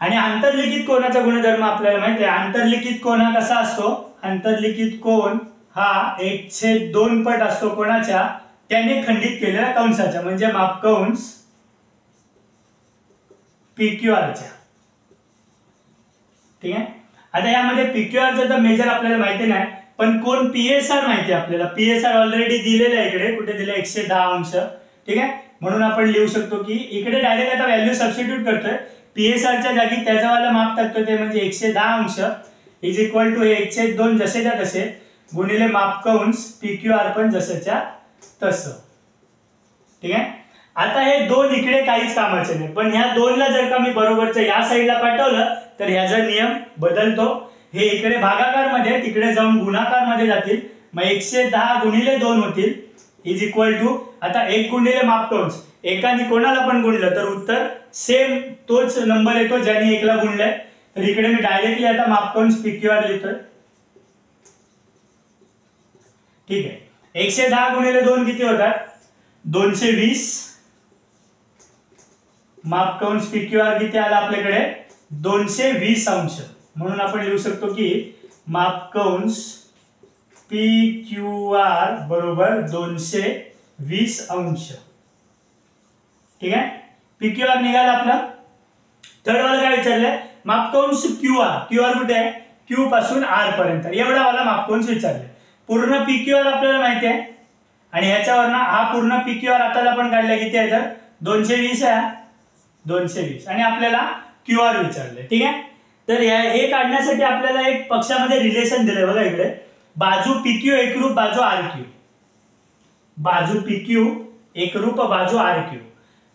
आणि आंतरलिखित कोनाचा गुणधर्म आपल्याला माहिती आहे. आंतरलिखित कोन हा कसा असतो, आंतरलिखित कोन हा 1/2 पट असतो कोणाच्या, त्याने खंडित केलेल्या कंसाच्या, म्हणजे मापकंस PQR च्या. ठीक आहे, आता यामध्ये PQR चा मेजर आपल्याला माहिती नाही, पण कोन PSR माहिती आहे आपल्याला. PSR ऑलरेडी दिलेलं आहे, इकडे कुठे दिलं 110 अंश. ठीक आहे, म्हणून आपण लिहू शकतो की इकडे डायरेक्ट आता व्हॅल्यू सबस्टिट्यूट करतोय. PSR च्या जागी त्याचा वाला माप टाकतोय, ते म्हणजे 110 अंश इज इक्वल टू 1/2 जसेच्या तसे गुणिले मापकंस PQR पण जसेच्या तसं. ठीक आहे, आता हे दोन इकडे काहीच कामाचे नाही, पण ह्या दोनला जर का मी बरोबरच्या या साईडला पाठवलं तर ह्याचा नियम बदलतो. हे इकडे भागाकार मध्ये, तिकडे जाऊन गुणाकार मध्ये जातील. मग 110 गुणिले 2 होतील, इज इक्वल टू, आता 1 गुणिले मापकंस, एकाने कोणाला पण गुणलं तर उत्तर सेम तोच नंबर येतो ज्याने 1 ला गुणलंय. तर इकडे मी डायरेक्टली आता मापकंस PQR लिहितोय. ठीक आहे. 110 गुणिले 2 किती होतात? 220. मापकंस PQR किती आला आपल्याकडे? 220 अंश. म्हणून आपण लिहू शकतो की मापकंस PQR बरोबर 220 अंश. ठीक आहे. PQR निघाला आपला. थर्ड वाला काय विचारलंय? मापकंस QR कुठे आहे? Q पासून R पर्यंत एवढा वाला मापकंस विचारले. पूर्ण PQR आपल्याला माहिती आहे आणि ह्याच्यावरनं हा पूर्ण PQR आता आपण काढला किती आहे तर 220 आहे. 220 आणि आपल्याला QR विचारले. ठीक आहे. तर हे काढण्यासाठी आपल्याला एक पक्षामध्ये रिलेशन दिलंय बघा इकडे. बाजू PQ एकरूप बाजू RQ. बाजू PQ एकरूप बाजू RQ.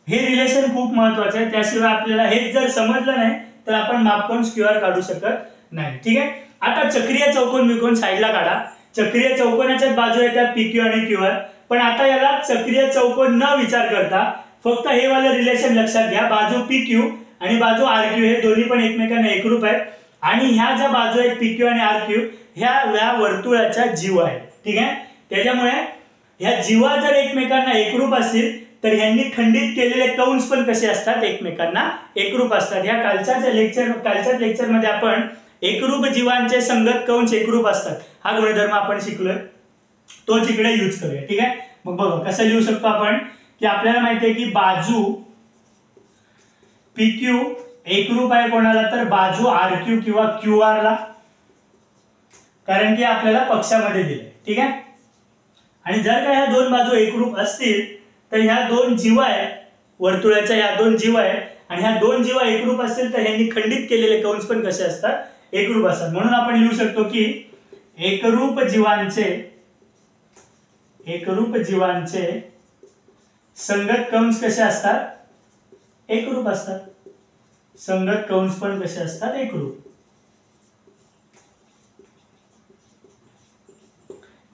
हे रिलेशन खूप महत्वाचं आहे. त्याशिवाय आपल्याला हे जर समजलं नाही तर आपण मापकंस QR काढू शकत नाही. ठीक आहे. आता चक्रीय चौकोन विकोन साईडला काढा. चक्रीय चौकोनाच्याच बाजू येतात PQ आणि QR. पण आता याला चक्रीय चौकोन न विचार करता फक्त हे वाला रिलेशन लक्षात घ्या. बाजू PQ आणि बाजू RQ हे दोन्ही पण एकमेकांना एकरूप आहेत आणि ह्या ज्या बाजू आहेत PQ आणि RQ ह्या वर्तुळाच्या जीवा आहेत. ठीक आहे. त्याच्यामुळे ह्या जीवा जर एकमेकांना एकरूप असतील तर ह्यांनी खंडित केलेले कंस पण कसे असतात? एकमेकांना एकरूप असतात. ह्या कालच्याच लेक्चरमध्ये आपण एकरूप जीवांचे संगत कंस एकरूप असतात हा गुणधर्म आपण शिकलोय. तोच इकडे यूज करूया. ठीक आहे. मग बघा कसं लिहू शकतो आपण की आपल्याला माहिती आहे की बाजू PQ एकरूप आहे कोणाला तर बाजू RQ किंवा QR ला, कारण की आपल्याला पक्षामध्ये दिले. ठीक आहे. आणि जर का ह्या दोन बाजू एकरूप असतील तर ह्या दोन जीवा आहेत वर्तुळाच्या, ह्या दोन जीवा आहेत आणि ह्या दोन जीवा एकरूप असतील तर ह्यांनी खंडित केलेले कंस पण कसे असतात? एकरूप असतात. म्हणून आपण लिहू शकतो की एकरूप जीवांचे संगत कंस कसे असतात? एकरूप असतात. संगत कंस पण कसे असतात? एकरूप.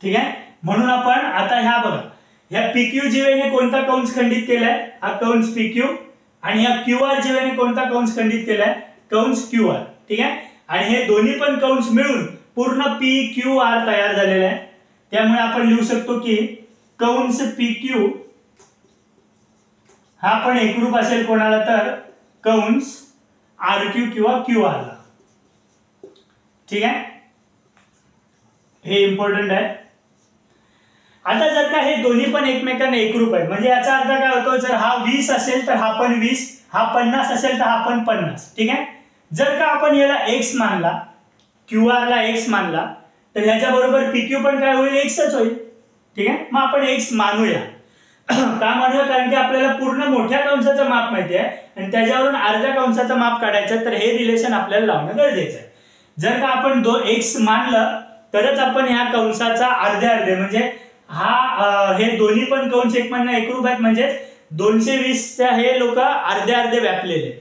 ठीक आहे. म्हणून आपण आता ह्या बघा ह्या PQ जीवेने कोणता कंस खंडित केलाय? हा कंस PQ. आणि ह्या QR जीवेने कोणता कंस खंडित केलाय? कंस QR. ठीक आहे. आणि हे दोन्ही पण कंस मिळून पूर्ण PQR तयार झालेला आहे. त्यामुळे आपण लिहू शकतो की कंस PQ हा पण एकरूप असेल कोणाला तर कंस RQ किंवा QR ला. ठीक आहे. हे इम्पॉर्टंट आहे. आता जर का हे दोन्ही पण एकमेकांना एकरूप आहेत म्हणजे याचा अर्थ काय होतो? जर हा 20 असेल तर हा पण 20, हा 50 असेल तर हा पण 50. ठीक आहे. जर का आपण याला x मानला, QR ला x मानला तर ह्याच्या बरोबर PQ पण काय होईल? xच होईल. ठीक आहे. मग आपण x मानूया. का मानूया? कारण की आपल्याला पूर्ण मोठ्या कंसाचं माप माहिती आहे आणि त्याच्यावरून अर्ध्या कंसाचं माप काढायचं, तर हे रिलेशन आपल्याला लावणं गरजेचं आहे. जर का आपण x मानलं तरच आपण ह्या कंसाचा अर्धे म्हणजे हे दोन्ही पण कंस एकमेकांना एकरूप आहेत म्हणजे 220 हे लोक अर्धे व्यापलेले.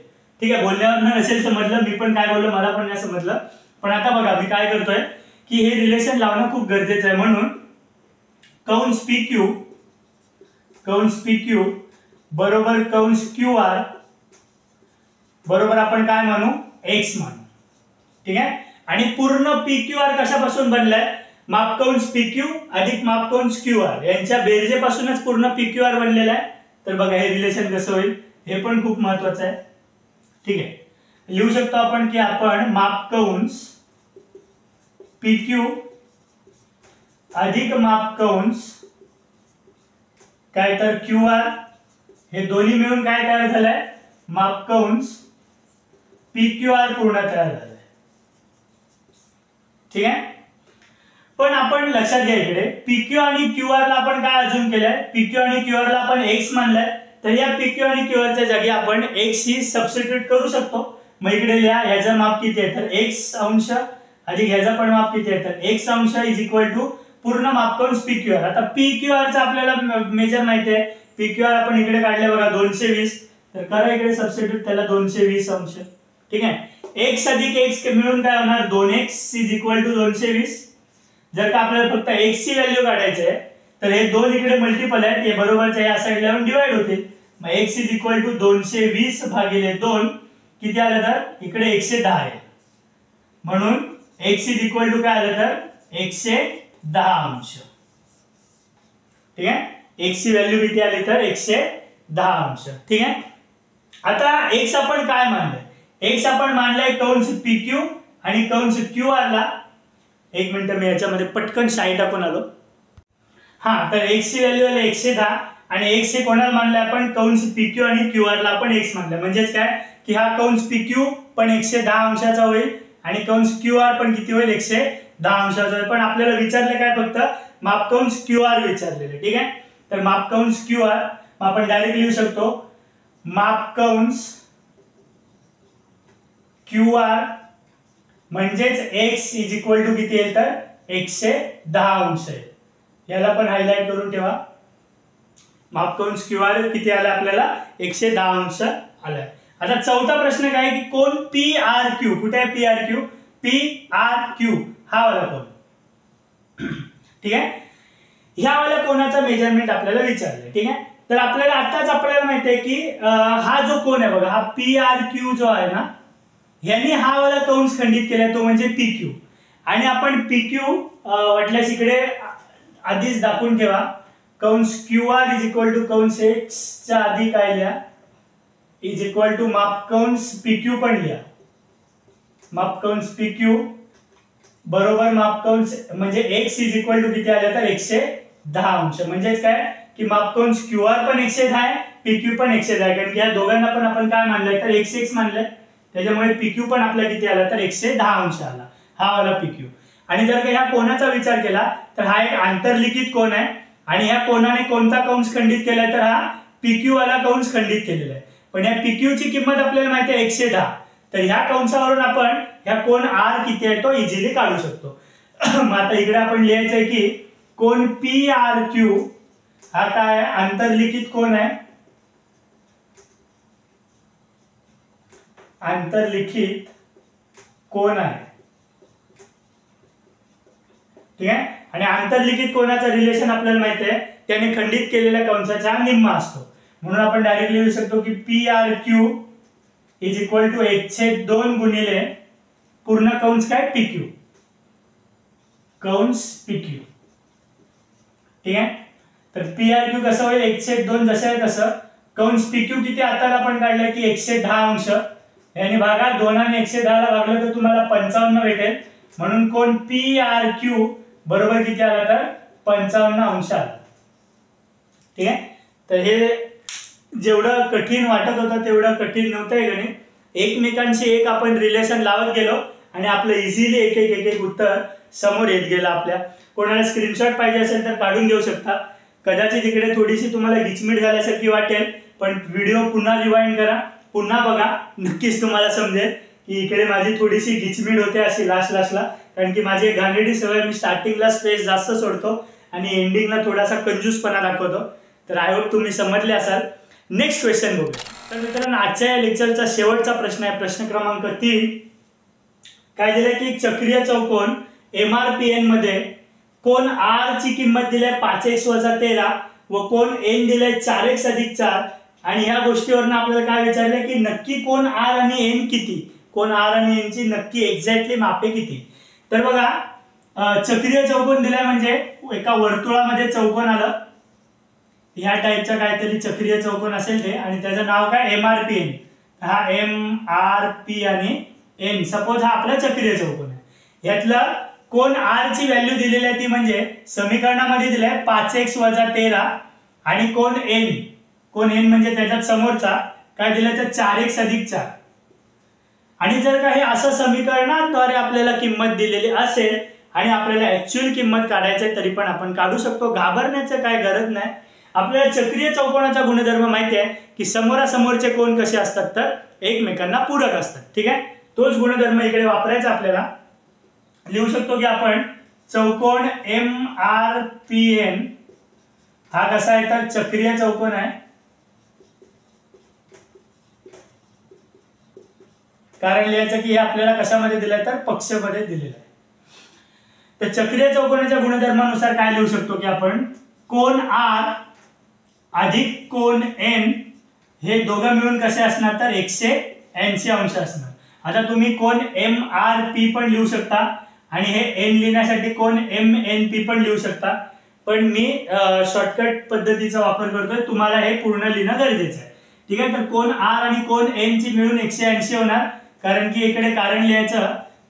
ठीक आहे. बोलण्यावर नसेल समजलं, मी पण काय बोललो मला पण नाही समजलं. पण आता बघा मी काय करतोय की हे रिलेशन लावणं खूप गरजेचं आहे. म्हणून कंस PQ बरोबर कंस QR बरोबर आपण काय मानू? x मानू. ठीक आहे. आणि पूर्ण PQR कशापासून बनलाय? मापकंस PQ अधिक मापकंस QR यांच्या बेरजेपासूनच पूर्ण PQR बनलेला आहे. तर बघा हे रिलेशन कसं होईल हे पण खूप महत्वाचं आहे. ठीक आहे. लिहू शकतो आपण की आपण मापकंस PQ अधिक मापकंस काय तर QR हे दोन्ही मिळून काय तयार झालंय? मापकंस PQR पूर्ण तयार झालाय. ठीक आहे. पण आपण लक्षात घ्या इकडे PQ आणि QR ला आपण काय अजून केलंय? PQ आणि QR ला आपण x मानलाय तर या PQ आणि QR च्या जागी आपण x ही सबस्टिट्यूट करू शकतो. मग इकडे लिहा ह्याचं माप किती आहे तर x अंश अधिक ह्याचं पण माप किती आहे तर x अंश इज इक्वल टू पूर्ण मापकंस PQR. आता PQR चा आपल्याला मेजर माहिती आहे. PQR आपण इकडे काढले बघा 220 तर करा इकडे सबस्टिट्यूट त्याला 220 अंश. ठीक आहे. x अधिक x मिळून काय होणार? 2x is equal to 220. जर का आपल्याला फक्त x ची व्हॅल्यू काढायची आहे तर हे दोन इकडे मल्टिपल आहेत, हे बरोबरच्या या साईडला येऊन डिवाइड होतील. मग x = 220 भागिले 2 किती आलं तर इकडे 110 आहे. म्हणून x = काय आलं तर 110 अंश. ठीक आहे, x ची व्हॅल्यू किती आली तर 110 अंश. ठीक आहे, आता x आपण काय मानलंय? x आपण मानलंय कंस PQ आणि कंस QR ला. एक मिनिट मी याच्यामध्ये पटकन शाई टाकून आलो. हा, तर x ची व्हॅल्यू आहे 110 आणि x हे कोणाला मानलंय आपण? कंस PQ आणि QR ला आपण x मानलंय. म्हणजेच काय की हा कंस PQ पण 110 अंशाचा होईल आणि कंस QR पण किती होईल? 110 अंशाचा होईल. पण आपल्याला विचारले काय? फक्त मापकंस QR विचारलेले. ठीक आहे, तर मापकंस QR आपण डायरेक्ट लिहू शकतो. मापकंस QR म्हणजेच x = किती येईल तर 110 अंश आहे. याला पण हायलाइट करून ठेवा. मापकंस QR किती आला आपल्याला? 110 अंश आलाय. आता चौथा प्रश्न काय की कोण PRQ? कुठे आहे PRQ? PRQ हा वाला कोण. ठीक आहे, ह्या वाला कोणाचा मेजरमेंट आपल्याला विचारलंय. ठीक आहे, तर आपल्याला आताच आपल्याला माहिती आहे की हा जो कोण आहे बघा, हा PRQ जो आहे ना, यांनी हा वाला कंस खंडित केलाय, तो म्हणजे PQ. आणि आपण PQ वाटल्यास इकडे आधीच दाखवून ठेवा. कंस QR = कंस x च्या आधी काय लिहा = मापकंस PQ पण लिहा. मापकंस PQ बरोबर मापकंस म्हणजे x = किती आले तर 110 अंश. म्हणजेच काय की मापकंस QR पण 110 आहे, PQ पण 110 आहे. कारण की या दोघांना पण आपण काय मानलंय तर x मानलंय. त्याच्यामुळे PQ पण आपला किती आला तर 110 अंश आला, हा वाला PQ. आणि जर का ह्या कोणाचा विचार केला तर हा एक आंतरलिखित कोण आहे आणि ह्या कोणाने कोणता कंस खंडित केलाय तर हा PQ वाला कंस खंडित केलेला आहे. पण या PQ ची किंमत आपल्याला माहिती आहे 110. तर ह्या कंसावरून आपण ह्या कोण R किती आहे तो इझिली काढू शकतो. मग आता इकडे आपण लिहायचंय की कोण PRQ हा काय आंतरलिखित कोण आहे? आंतरलिखित कोण आहे. ठीक आहे, आणि आंतरलिखित कोणाचं रिलेशन आपल्याला माहिती आहे, त्याने खंडित केलेल्या कंसाचा निम्मा असतो. म्हणून आपण डायरेक्ट लिहू शकतो की PRQ = 1/2 गुणिले पूर्ण कंस काय PQ, कंस PQ. ठीक आहे, तर PRQ कसं होईल 1/2 जसं आहे तसं. कंस PQ किती आता आपण काढलं की 110 अंश. याने भागा 2 आणि 110 ला भागलं तर तुम्हाला 55 भेटेल. म्हणून कोण PRQ बरोबर किती आला तर 55 अंश आला. ठीक आहे, तर हे जेवढं कठीण वाटत होतं तेवढं कठीण नव्हतं हे गणित. एकमेकांशी एक आपण रिलेशन लावत गेलो आणि आपलं इझिली एक एक उत्तर समोर येत गेलं आपल्या. कोणाला स्क्रीनशॉट पाहिजे असेल तर काढून घेऊ शकता. कदाचित इकडे थोडीशी तुम्हाला गिचमीट झाल्यासारखी वाटेल, पण व्हिडिओ पुन्हा रिवाइंड करा, पुन्हा बघा, नक्कीच तुम्हाला समजेल की इकडे माझी थोडीशी गिचमीट होते अशी लास्टला. कारण की माझी घाणेरडी सवय, मी स्टार्टिंगला स्पेस जास्त सोडतो आणि एंडिंगला थोडासा कंजूसपणा दाखवतो. तर आय होप तुम्ही समजले असाल. नेक्स्ट क्वेश्चन बघूया. तर मित्रांनो, आजच्या या लेक्चरचा शेवटचा प्रश्न आहे, प्रश्न क्रमांक 3. काय दिलंय की चक्रीय चौकोन MRPN मध्ये कोण R ची किंमत दिली 5x - 13 व कोण N दिले 4x + 4. आणि ह्या गोष्टीवरून आपल्याला काय विचारलंय की नक्की कोण R आणि N किती, कोण R आणि N ची नक्की एक्झॅक्टली मापे किती. तर बघा, चक्रीय चौकोन दिलाय म्हणजे एका वर्तुळामध्ये चौकोन आलं, ह्या टाईपचा काहीतरी चक्रीय चौकोन असेल ते, आणि त्याचं नाव काय MRPN. हा MRP आणि N सपोज हा आपला चक्रीय चौकोन आहे. यातलं कोण R ची व्हॅल्यू दिलेली आहे ती म्हणजे समीकरणामध्ये दिलाय 5x - 13 आणि कोण N म्हणजे त्याच्यात समोरचा काय दिलाय तर 4x + 4. आणि जर का हे असं समीकरणाद्वारे आपल्याला किंमत दिलेली असेल आणि आपल्याला ऍक्च्युअल किंमत काढायची तरी पण आपण काढू शकतो. घाबरण्याचं काय गरज नाही. आपल्याला चक्रीय चौकोनाचा गुणधर्म माहिती आहे की समोरासमोरचे कोण कसे असतात तर एकमेकांना पूरक असतात. ठीक आहे, तोच गुणधर्म इकडे वापरायचा आपल्याला. लिहू शकतो की आपण चौकोन MRPN हा कसा आहे तर चक्रीय चौकोन आहे. कारण लिहायचं की हे आपल्याला कशामध्ये दिलंय तर पक्षमध्ये दिलेलं आहे. तर चक्रीय चौकोनाच्या गुणधर्मानुसार काय लिहू शकतो की आपण कोन आर अधिक कोन एन हे दोघं मिळून कसे असणार तर 180 अंश असणार. आता तुम्ही कोन एम आर पी पण लिहू शकता आणि हे एन लिहिण्यासाठी कोन एम एन पी पण लिहू शकता, पण मी शॉर्टकट पद्धतीचा वापर करतोय, तुम्हाला हे पूर्ण लिहिणं गरजेचं आहे. ठीक आहे. तर कोन आर आणि कोन एन ची मिळून 180 होणार, कारण की इकडे कारण लिहायचं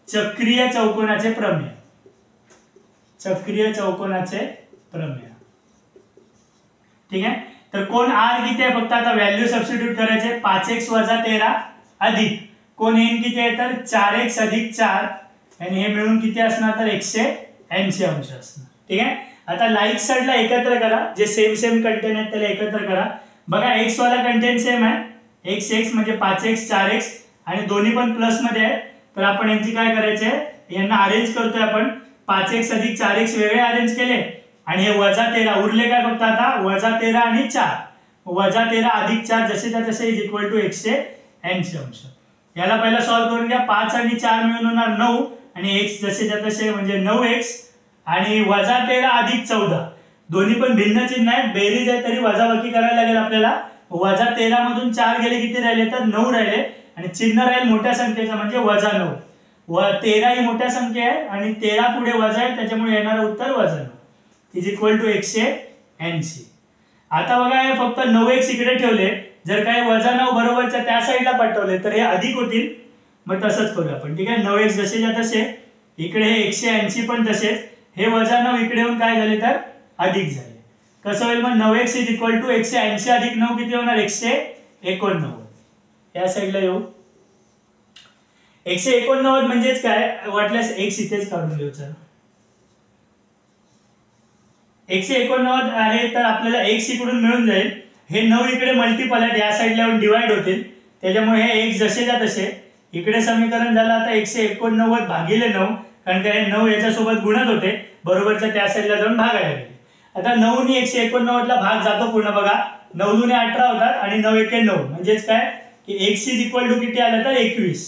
चक्रीय चौकोनाचे प्रमेय. चक्रीय चौकोनाचे प्रमेय. ठीक आहे. तर कोन आर किती आहे फक्त आता व्हॅल्यू सबस्टिट्यूट करायचे. 5x - 13 अधिक कोन एन किती आहे तर 4x अधिक 4 आणि हे मिळून किती असणार तर 180 अंश असणार. ठीक आहे. आता लाईक साइडला एकत्र करा, जे सेम कंटेंट आहेत त्याला एकत्र करा. बघा x वाला कंटेंट सेम आहे, x x म्हणजे 5x 4x आणि दोन्ही पण प्लस मध्ये आहेत. तर आपण यांची काय करायचे, यांना अरेंज करतोय आपण. 5x अधिक 4x वेगळे अरेंज केले आणि हे -13 उरले काय फक्त आता -13 आणि 4. -13 अधिक 4 जसेच्या तसे इज इक्वल टू 180 अंश. याला पहिला सॉल्व्ह करून घ्या. 5 आणि 4 मिळून होणार 9 आणि x जसेच्या तसे म्हणजे 9x आणि -13 अधिक 14 दोन्ही पण भिन्न चिन्ह आहेत, बेरीज आहे तरी वजाबाकी करायला लागेल आपल्याला. -13 मधून 4 गेले किती राहिले तर 9 राहिले आणि चिन्ह राहील मोठ्या संख्येचं म्हणजे -9. 13 ही मोठ्या संख्या आहे आणि 13 पुढे वजा आहे, त्याच्यामुळे येणारं उत्तर -9 इज इक्वल टू 180. आता बघा हे फक्त 9x इकडे ठेवले, जर काही -9 बरोबरच्या त्या साईडला पाठवले तर हे अधिक होतील. मग तसंच करू आपण. ठीक आहे. 9x जसेच्या तसे इकडे हे 180 पण तसेच, हे -9 इकडे येऊन काय झाले तर अधिक झाले. कसं होईल मग 9x इज इक्वल टू 180 अधिक 9 किती होणार 189. या साईडला येऊ. 189 म्हणजेच काय, वाटल्यास x इथेच काढून घेऊ. चला 189 आहे तर आपल्याला x इकडून मिळून जाईल. हे 9 इकडे मल्टिपल आहेत, या साईडला येऊन डिवाइड होतील, त्याच्यामुळे हे x जसेच्या तसे इकडे समीकरण झालं आता 189 भागिले 9, कारण का हे 9 याच्यासोबत गुणत होते, बरोबरच्या त्या साईडला जाऊन भागायला गेले. आता 9 नी 189 ला भाग जातो पूर्ण. बघा 9 दुने 18 होतात आणि 9 एके 9 म्हणजेच काय की x इज इक्वल टू किती आलं तर 21.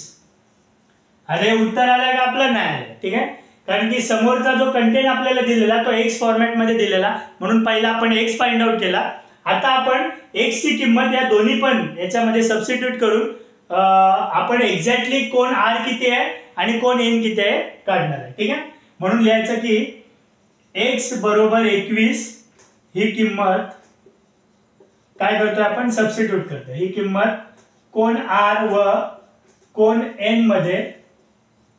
अरे उत्तर आलंय का आपलं नाही आलं. ठीक आहे. कारण की समोरचा जो कंटेंट आपल्याला दिलेला तो x फॉर्मॅट मध्ये दिलेला, म्हणून पहिला आपण x फाइंड आउट केला. आता आपण x ची किंमत या दोन्ही पण याच्यामध्ये सबस्टिट्यूट करून आपण एक्झॅक्टली कोन r किती आहे आणि कोन n किती आहे काढणार आहे. ठीक आहे. म्हणून लिहायचं की x बरोबर 21 ही किंमत काय करतोय आपण सबस्टिट्यूट करतोय. ही किंमत कोन r व कोन n मध्ये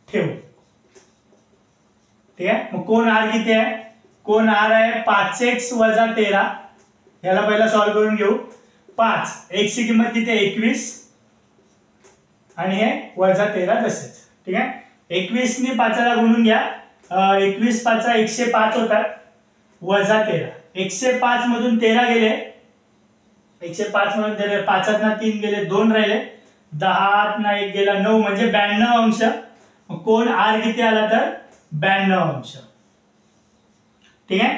ठेवू. ठीक आहे. मग कोन r किती आहे, कोन r आहे 5x - 13. याला पहिला सॉल्व्ह करून घेऊ. 5 x ची किंमत किती आहे 21 आणि हे -13 तसेच. ठीक आहे. 21 ने 5 ला गुणून घ्या. 21 5 105 होतात -13. 105 मधून 13 गेले, 105 मधून 5 ना 3 गेले, 2 राहिले, 10 ना 1 गेला 9 म्हणजे 92 अंश. कोन r किती आला तर 92 अंश. ठीक आहे.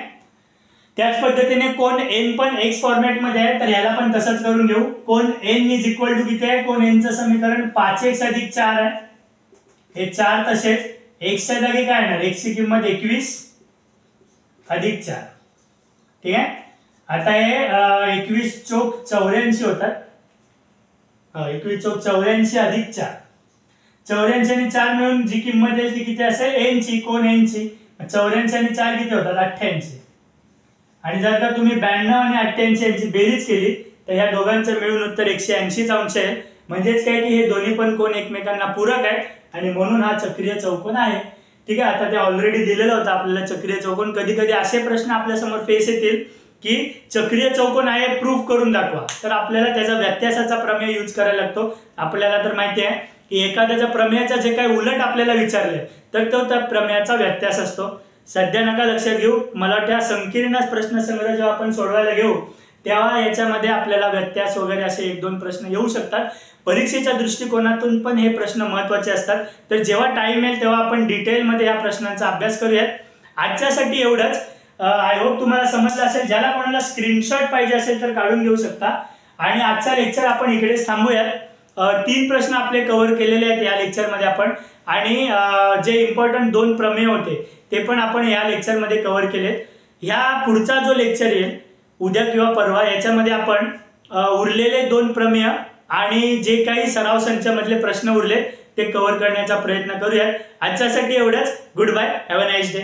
त्याच पद्धतीने कोन n पण x फॉर्मॅट मध्ये आहे, तर याला पण तसंच करून घेऊ. कोन n इज इक्वल टू किती आहे, कोन n चं समीकरण 5x अधिक 4 आहे. हे 4 तसेच x च्या जागी काय येणार, x ची किंमत 21 अधिक 4. ठीक आहे. आता हे 21 चौक 84 होतात. 21 चौक 84 अधिक 4. 84 आणि 4 मिळून जी किंमत येईल ती किती असेल n ची, कोन n ची. 84 आणि 4 किती होतात 88. आणि जर का तुम्ही 92 आणि 88 यांची बेरीज केली तर या दोघांचं मिळून उत्तर 180 अंश आहे. म्हणजेच काय की हे दोन्ही पण कोन एकमेकांना पूरक आहेत आणि म्हणून हा चक्रीय चौकोन आहे. ठीक आहे. आता ते ऑलरेडी दिलेलं होतं आपल्याला चक्रीय चौकोन. कधी कधी असे प्रश्न आपल्या समोर फेस येतील की चक्रीय चौकोन आहे प्रूफ करून दाखवा, तर आपल्याला त्याचा व्यत्यासाचा प्रमेय यूज करायला लागतो. आपल्याला तर माहिती आहे की एखाद्याच्या प्रमेयाचा जे काही उलट आपल्याला विचारले तर तो त्या प्रमेयाचा व्यत्यास असतो. सध्या नका लक्षात घेऊ, मला वाटतं संकीर्ण प्रश्नसंग्रह जेव्हा आपण सोडवायला घेऊ तेव्हा याच्यामध्ये आपल्याला व्यत्यास वगैरे असे 1-2 प्रश्न येऊ शकतात. परीक्षेच्या दृष्टिकोनातून पण हे प्रश्न महत्त्वाचे असतात. तर जेव्हा टाइम येईल तेव्हा आपण डिटेलमध्ये या प्रश्नांचा अभ्यास करूयात. आजच्यासाठी एवढंच. आय होप तुम्हाला समजलं असेल. ज्याला कोणाला स्क्रीनशॉट पाहिजे असेल तर काढून घेऊ शकता. आणि आजचा लेक्चर आपण इकडेच थांबूयात. 3 प्रश्न आपले कव्हर केलेले आहेत या लेक्चरमध्ये आपण, आणि जे इम्पॉर्टंट 2 प्रमेय होते ते पण आपण या लेक्चरमध्ये कव्हर केलेत. ह्या पुढचा जो लेक्चर येईल उद्या किंवा परवा याच्यामध्ये आपण उरलेले 2 प्रमेय आणि जे काही सराव संचामधले प्रश्न उरले ते कव्हर करण्याचा प्रयत्न करूयात. आजच्यासाठी एवढंच. Good bye. Have a nice day.